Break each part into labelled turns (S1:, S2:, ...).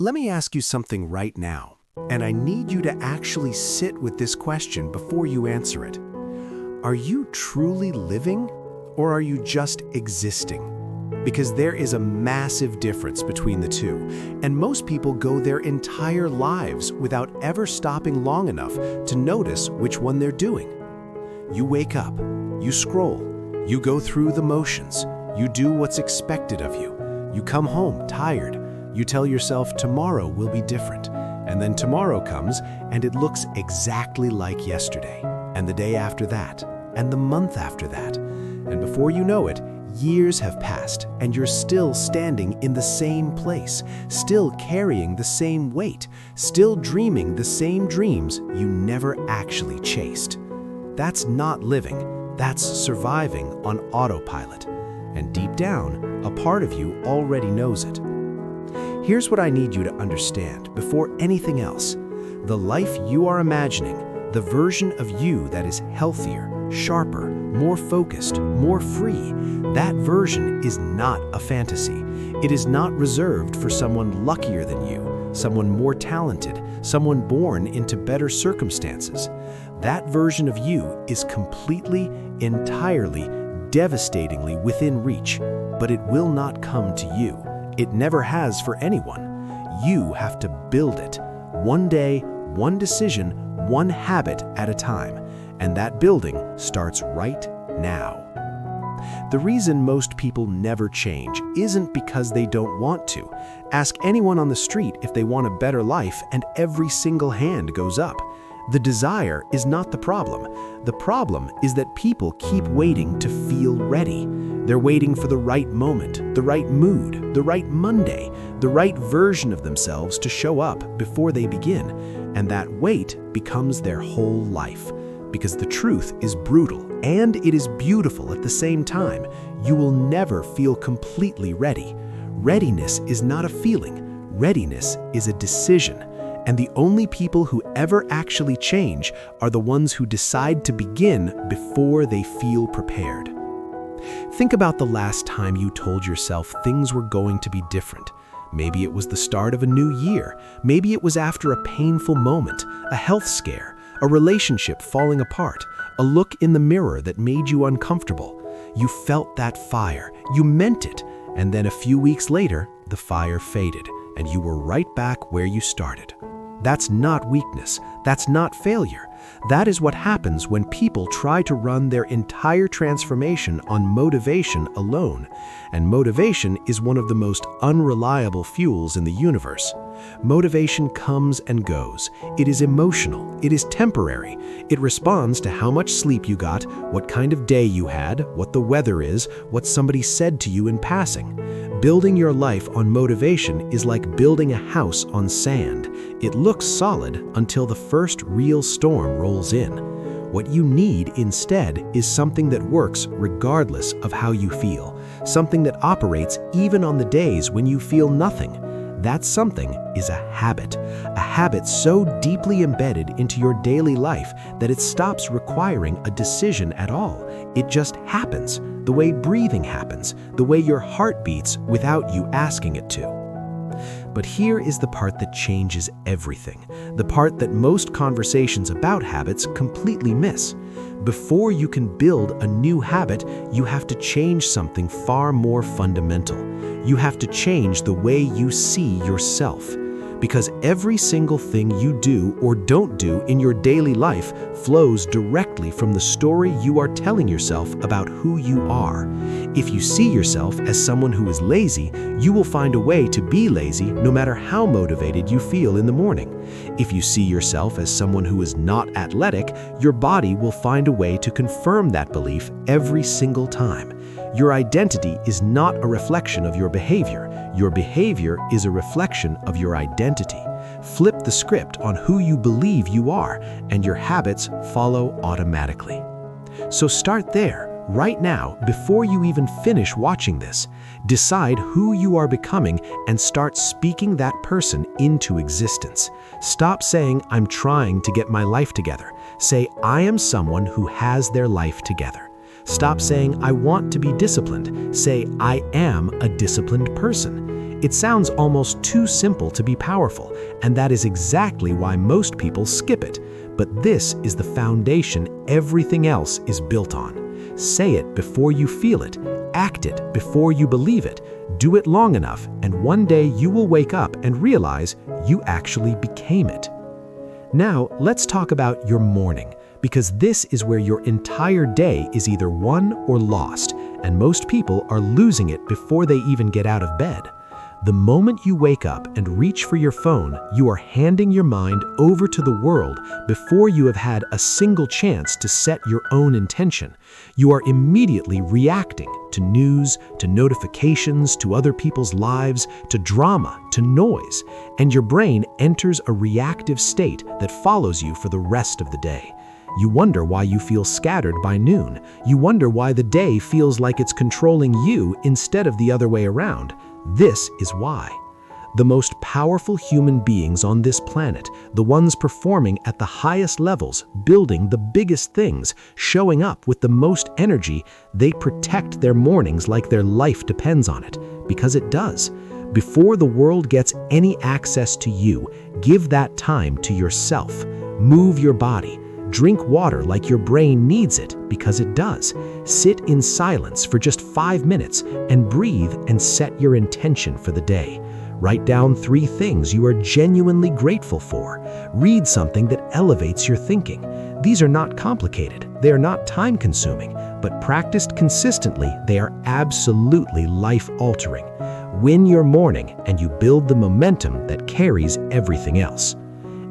S1: Let me ask you something right now, and I need you to actually sit with this question before you answer it. Are you truly living, or are you just existing? Because there is a massive difference between the two, and most people go their entire lives without ever stopping long enough to notice which one they're doing. You wake up, you scroll, you go through the motions, you do what's expected of you, you come home tired, you tell yourself tomorrow will be different, and then tomorrow comes and it looks exactly like yesterday, and the day after that, and the month after that, and before you know it, years have passed and you're still standing in the same place, still carrying the same weight, still dreaming the same dreams you never actually chased. That's not living, that's surviving on autopilot. And deep down, a part of you already knows it. Here's what I need you to understand before anything else. The life you are imagining, the version of you that is healthier, sharper, more focused, more free, that version is not a fantasy. It is not reserved for someone luckier than you, someone more talented, someone born into better circumstances. That version of you is completely, entirely, devastatingly within reach, but it will not come to you. It never has for anyone. You have to build it, one day, one decision, one habit at a time. And that building starts right now. The reason most people never change isn't because they don't want to. Ask anyone on the street if they want a better life, and every single hand goes up. The desire is not the problem. The problem is that people keep waiting to feel ready. They're waiting for the right moment, the right mood, the right Monday, the right version of themselves to show up before they begin. And that wait becomes their whole life. Because the truth is brutal and it is beautiful at the same time. You will never feel completely ready. Readiness is not a feeling. Readiness is a decision. And the only people who ever actually change are the ones who decide to begin before they feel prepared. Think about the last time you told yourself things were going to be different. Maybe it was the start of a new year. Maybe it was after a painful moment, a health scare, a relationship falling apart, a look in the mirror that made you uncomfortable. You felt that fire, you meant it, and then a few weeks later, the fire faded, and you were right back where you started. That's not weakness, that's not failure. That is what happens when people try to run their entire transformation on motivation alone. And motivation is one of the most unreliable fuels in the universe. Motivation comes and goes. It is emotional. It is temporary. It responds to how much sleep you got, what kind of day you had, what the weather is, what somebody said to you in passing. Building your life on motivation is like building a house on sand. It looks solid until the first real storm rolls in. What you need instead is something that works regardless of how you feel, something that operates even on the days when you feel nothing. That something is a habit so deeply embedded into your daily life that it stops requiring a decision at all. It just happens, the way breathing happens, the way your heart beats without you asking it to. But here is the part that changes everything, the part that most conversations about habits completely miss. Before you can build a new habit, you have to change something far more fundamental. You have to change the way you see yourself. Because every single thing you do or don't do in your daily life flows directly from the story you are telling yourself about who you are. If you see yourself as someone who is lazy, you will find a way to be lazy no matter how motivated you feel in the morning. If you see yourself as someone who is not athletic, your body will find a way to confirm that belief every single time. Your identity is not a reflection of your behavior. Your behavior is a reflection of your identity. Flip the script on who you believe you are, and your habits follow automatically. So start there, right now, before you even finish watching this. Decide who you are becoming and start speaking that person into existence. Stop saying, "I'm trying to get my life together." Say, "I am someone who has their life together." Stop saying, "I want to be disciplined." Say, "I am a disciplined person." It sounds almost too simple to be powerful, and that is exactly why most people skip it. But this is the foundation everything else is built on. Say it before you feel it. Act it before you believe it. Do it long enough, and one day you will wake up and realize you actually became it. Now, let's talk about your morning, because this is where your entire day is either won or lost, and most people are losing it before they even get out of bed. The moment you wake up and reach for your phone, you are handing your mind over to the world before you have had a single chance to set your own intention. You are immediately reacting to news, to notifications, to other people's lives, to drama, to noise, and your brain enters a reactive state that follows you for the rest of the day. You wonder why you feel scattered by noon. You wonder why the day feels like it's controlling you instead of the other way around. This is why. The most powerful human beings on this planet, the ones performing at the highest levels, building the biggest things, showing up with the most energy, they protect their mornings like their life depends on it, because it does. Before the world gets any access to you, give that time to yourself. Move your body. Drink water like your brain needs it, because it does. Sit in silence for just 5 minutes and breathe and set your intention for the day. Write down 3 things you are genuinely grateful for. Read something that elevates your thinking. These are not complicated. They are not time-consuming, but practiced consistently, they are absolutely life-altering. Win your morning and you build the momentum that carries everything else.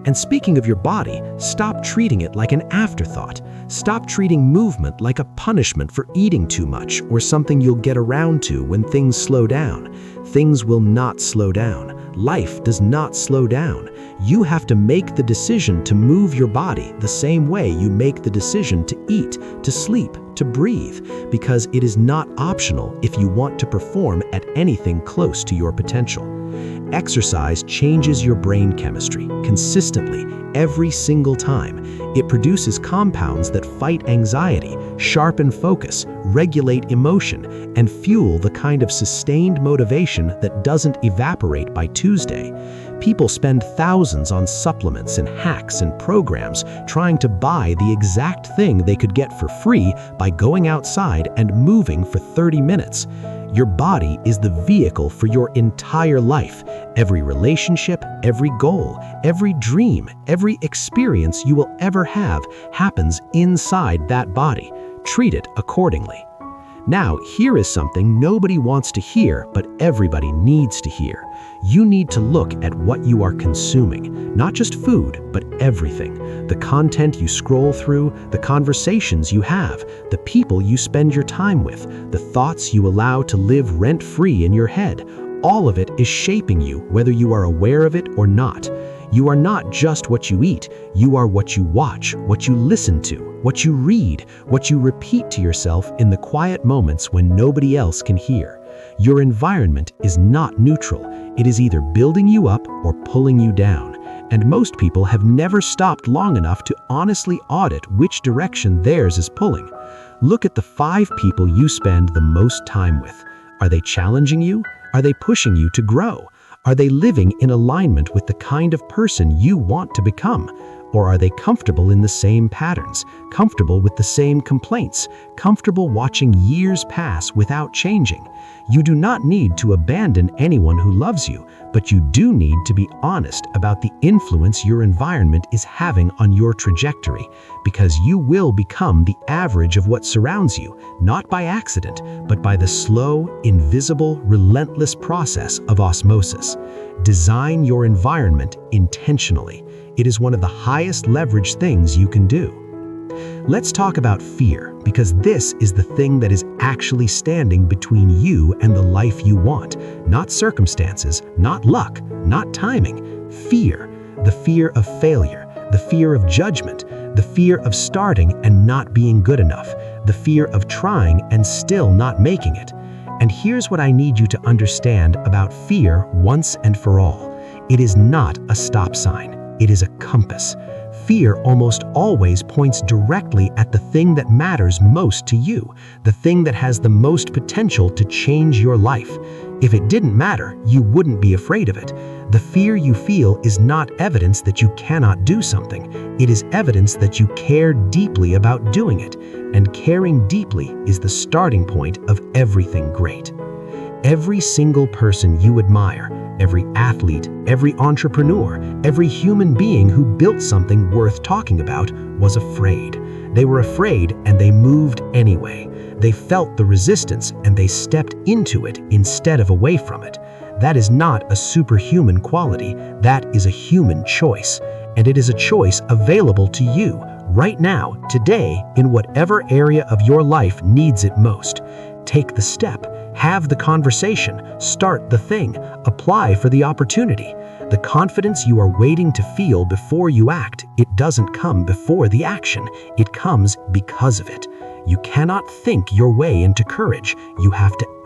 S1: And speaking of your body, stop treating it like an afterthought. Stop treating movement like a punishment for eating too much or something you'll get around to when things slow down. Things will not slow down. Life does not slow down. You have to make the decision to move your body the same way you make the decision to eat, to sleep, to breathe, because it is not optional if you want to perform at anything close to your potential. Exercise changes your brain chemistry consistently every single time. It produces compounds that fight anxiety, sharpen focus, regulate emotion, and fuel the kind of sustained motivation that doesn't evaporate by Tuesday. People spend thousands on supplements and hacks and programs trying to buy the exact thing they could get for free by going outside and moving for 30 minutes. Your body is the vehicle for your entire life. Every relationship, every goal, every dream, every experience you will ever have happens inside that body. Treat it accordingly. Now, here is something nobody wants to hear, but everybody needs to hear. You need to look at what you are consuming, not just food, but everything. The content you scroll through, the conversations you have, the people you spend your time with, the thoughts you allow to live rent-free in your head. All of it is shaping you, whether you are aware of it or not. You are not just what you eat, you are what you watch, what you listen to, what you read, what you repeat to yourself in the quiet moments when nobody else can hear. Your environment is not neutral. It is either building you up or pulling you down. And most people have never stopped long enough to honestly audit which direction theirs is pulling. Look at the 5 people you spend the most time with. Are they challenging you? Are they pushing you to grow? Are they living in alignment with the kind of person you want to become? Or are they comfortable in the same patterns, comfortable with the same complaints, comfortable watching years pass without changing? You do not need to abandon anyone who loves you, but you do need to be honest about the influence your environment is having on your trajectory, because you will become the average of what surrounds you, not by accident, but by the slow, invisible, relentless process of osmosis. Design your environment intentionally. It is one of the highest leverage things you can do. Let's talk about fear, because this is the thing that is actually standing between you and the life you want. Not circumstances, not luck, not timing. Fear. The fear of failure, the fear of judgment, the fear of starting and not being good enough, the fear of trying and still not making it. And here's what I need you to understand about fear once and for all. It is not a stop sign. It is a compass. Fear almost always points directly at the thing that matters most to you, the thing that has the most potential to change your life.
S2: If it didn't matter, you wouldn't be afraid of it. The fear you feel is not evidence that you cannot do something. It is evidence that you care deeply about doing it, and caring deeply is the starting point of everything great. Every single person you admire, every athlete, every entrepreneur, every human being who built something worth talking about was afraid. They were afraid and they moved anyway. They felt the resistance and they stepped into it instead of away from it. That is not a superhuman quality, that is a human choice. And it is a choice available to you right now, today, in whatever area of your life needs it most. Take the step, have the conversation, start the thing, apply for the opportunity. The confidence you are waiting to feel before you act, it doesn't come before the action, it comes because of it. You cannot think your way into courage, you have to